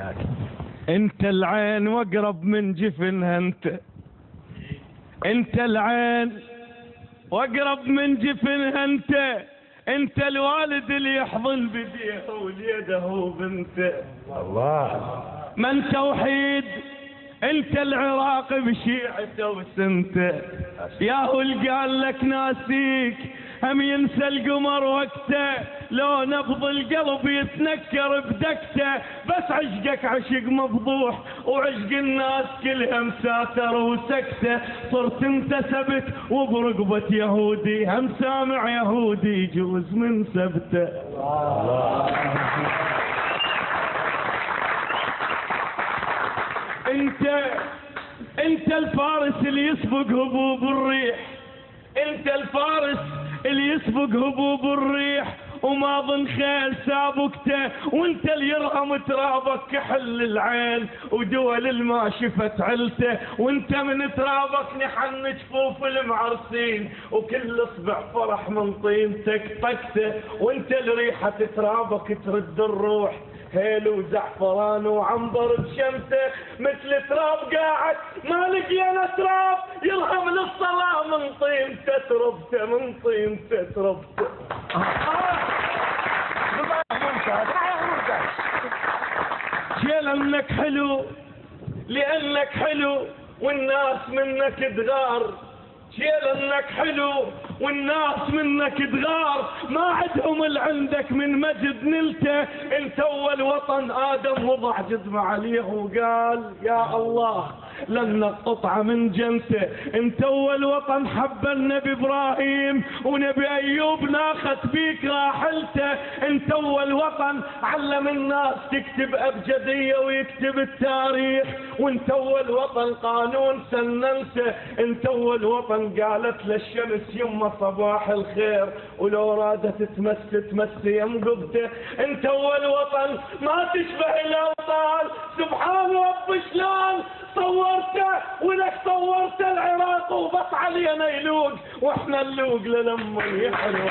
وياك. انت العين واقرب من جفنها، انت العين واقرب من جفنها، انت الوالد اللي يحضن بديه وليده بنته. الله. من توحيد انت العراق بشيعته وسنته، ياهو اللي قال لك ناسيك هم ينسى القمر وقته، لو نبض القلب يتنكر بدكته، بس عشقك عشق مفضوح وعشق الناس كلها مساتر وسكته، صرت انت سبت وبرقبة يهودي، هم سامع يهودي يجوز من سبته. انت الفارس اللي يسبق هبوب الريح، انت الفارس اللي يسبق هبوب الريح، وما ظن خيل سابقته، وانت اللي يرهم ترابك كحل العين ودول الما شفت علته، وانت من ترابك نحن جفوف المعرسين وكل اصبع فرح من طينتك طقته، وانت اللي ريحة ترابك ترد الروح، هيل وزعفران وعنبر بشمته، مثل تراب قاعد ما لقينا تراب يرهم للصلاة، من طينته تربته من طينته تربته. لأنك حلو، لأنك حلو والناس منك تغار، لأنك حلو والناس منك تغار، ما عندهم اللي عندك من مجد نلته، انت اول وطن ادم وضع جزمه عليه وقال يا الله لن قطعه من جنته، انت اول وطن حب النبي ابراهيم ونبي ايوب ناخت بيك راحلته، انت اول وطن علم الناس تكتب ابجديه ويكتب التاريخ، وانت اول وطن قانون سننته، انت اول وطن قالت للشمس يمه صباح الخير، ولو رادت تمس ينقبته، انت اول وطن ما تشبه الاوطان، سبحان رب شلون صورته ولك صورت العراق وبط علينا يلوق، واحنا نلوق للما يحلو.